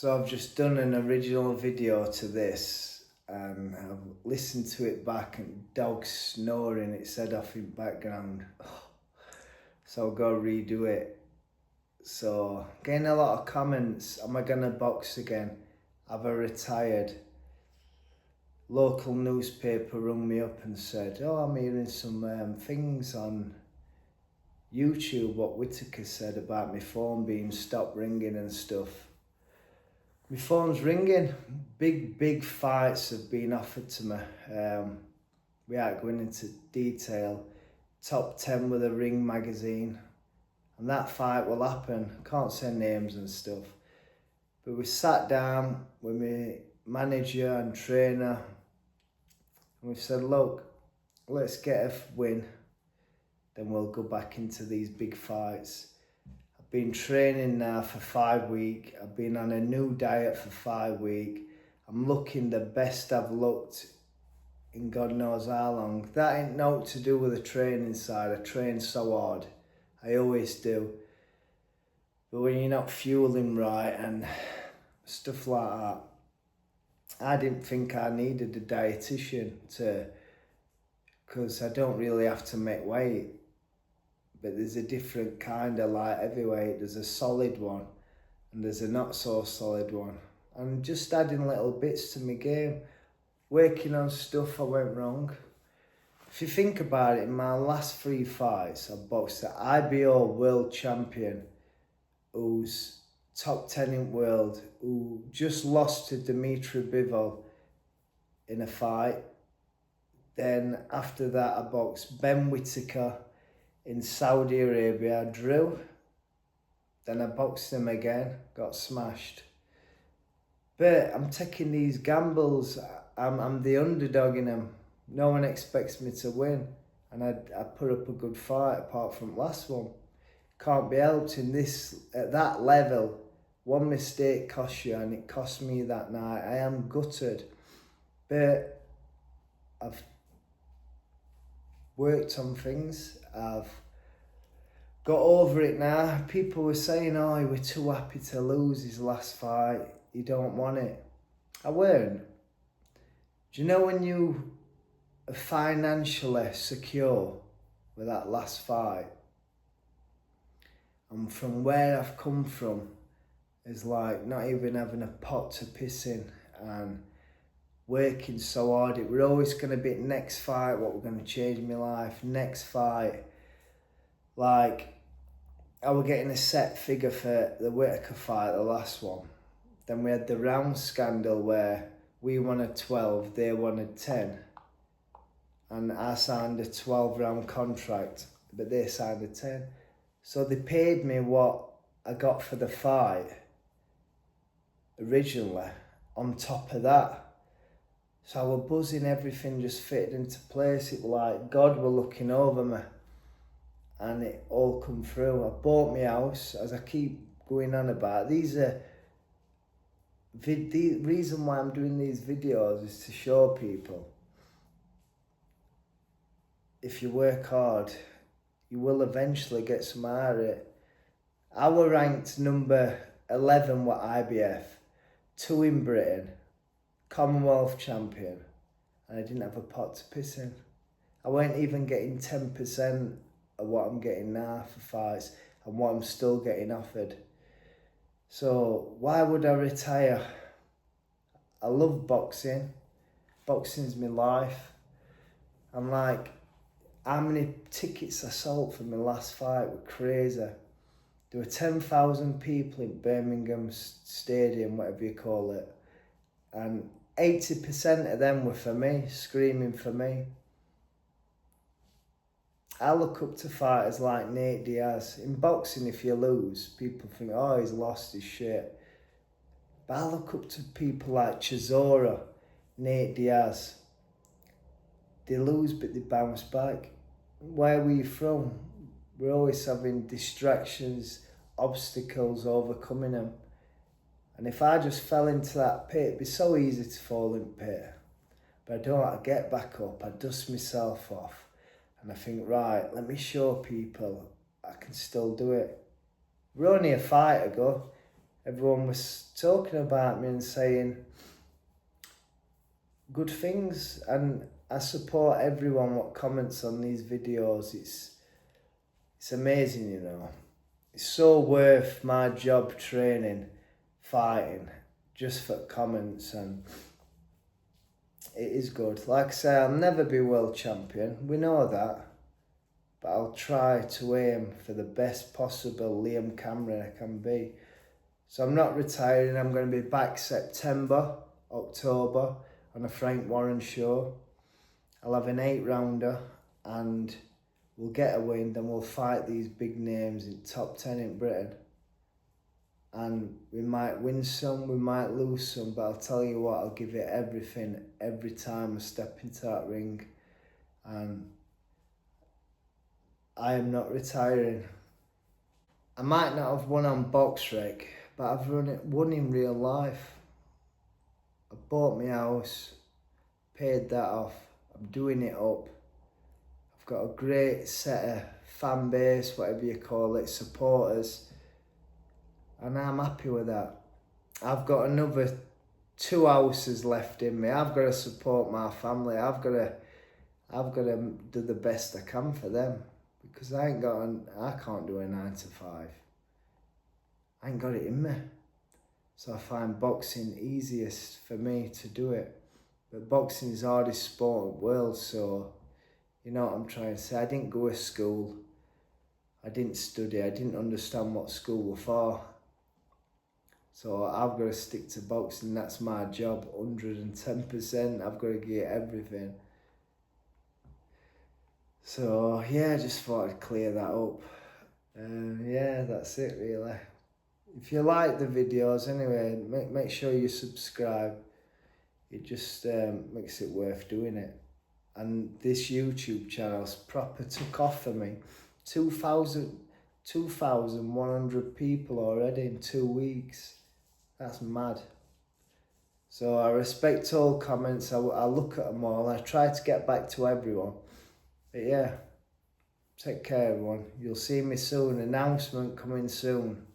So I've just done an original video to this and I've listened to it back and dog snoring, it said off in background. So I'll go redo it. So getting a lot of comments, am I gonna box again? Have I retired? Local newspaper rung me up and said, oh, I'm hearing some things on YouTube what Whittaker said about my phone being stopped ringing and stuff. My phone's ringing. Big fights have been offered to me. Without going into detail, top 10 with a Ring magazine. And that fight will happen. Can't say names and stuff. But we sat down with my manager and trainer and we said, look, let's get a win. Then we'll go back into these big fights. I've been training now for 5 weeks. I've been on a new diet for 5 weeks. I'm looking the best I've looked in God knows how long. That ain't naught to do with the training side. I train so hard. I always do. But when you're not fueling right and stuff like that, I didn't think I needed a dietitian because I don't really have to make weight. But there's a different kind of light heavyweight. There's a solid one and there's a not so solid one. And just adding little bits to my game, working on stuff I went wrong. If you think about it, in my last 3 fights, I boxed the IBO world champion, who's top 10 in world, who just lost to Dimitri Bivol in a fight. Then after that, I boxed Ben Whittaker in Saudi Arabia, I drew. Then I boxed him again, got smashed. But I'm taking these gambles. I'm the underdog in them. No one expects me to win. And I put up a good fight apart from last one. Can't be helped in this, at that level. One mistake costs you and it cost me that night. I am gutted. But I've worked on things. I've got over it now. People were saying, oh, he was too happy to lose his last fight. You don't want it. I weren't. Do you know when you are financially secure with that last fight? And from where I've come from is like not even having a pot to piss in and working so hard. It were always going to be next fight, what we're going to change my life, next fight. Like, I was getting a set figure for the Whittaker fight, the last one. Then we had the round scandal where we wanted 12, they wanted 10. And I signed a 12 round contract, but they signed a 10. So they paid me what I got for the fight originally on top of that. So I was buzzing, everything just fitted into place. It was like God were looking over me and it all come through. I bought my house, as I keep going on about. The reason why I'm doing these videos is to show people if you work hard, you will eventually get some out of it. I was ranked number 11 with IBF, 2 in Britain, Commonwealth champion, and I didn't have a pot to piss in. I weren't even getting 10% of what I'm getting now for fights and what I'm still getting offered. So why would I retire? I love boxing. Boxing's my life. I'm like, how many tickets I sold for my last fight were crazy. There were 10,000 people in Birmingham Stadium, whatever you call it. And 80% of them were for me, screaming for me. I look up to fighters like Nate Diaz. In boxing, if you lose, people think, oh, he's lost his shit. But I look up to people like Chisora, Nate Diaz. They lose, but they bounce back. Where were you from? We're always having distractions, obstacles, overcoming them. And if I just fell into that pit, it'd be so easy to fall in the pit. But I don't. I get back up, I dust myself off. And I think, right, let me show people I can still do it. We're only a fight ago. everyone was talking about me and saying good things, and I support everyone what comments on these videos. It's amazing, you know. It's so worth my job training, fighting, just for comments, and it is good. Like I say, I'll never be world champion, we know that, but I'll try to aim for the best possible Liam Cameron I can be. So I'm not retiring, I'm going to be back September, October on a Frank Warren show. I'll have an 8-rounder and we'll get a win, then we'll fight these big names in top 10 in Britain. And we might win some, we might lose some, but I'll tell you what, I'll give it everything every time I step into that ring. And I am not retiring. I might not have won on BoxRec, but I've won in real life. I bought my house, paid that off, I'm doing it up. I've got a great set of fan base, whatever you call it, supporters, and I'm happy with that. I've got another 2 houses left in me. I've got to support my family. I've got to do the best I can for them, because I can't do a 9 to 5. I ain't got it in me. So I find boxing easiest for me to do it. But boxing is the hardest sport in the world, so you know what I'm trying to say. I didn't go to school. I didn't study. I didn't understand what school was for. So I've got to stick to boxing. That's my job, 110%. I've got to give everything. So yeah, I just thought I'd clear that up. Yeah, that's it really. If you like the videos anyway, make sure you subscribe. It just makes it worth doing it. And this YouTube channel's proper took off for me. 2,100 people already in 2 weeks. That's mad. So I respect all comments. I look at them all. I try to get back to everyone. But yeah, take care everyone. You'll see me soon. Announcement coming soon.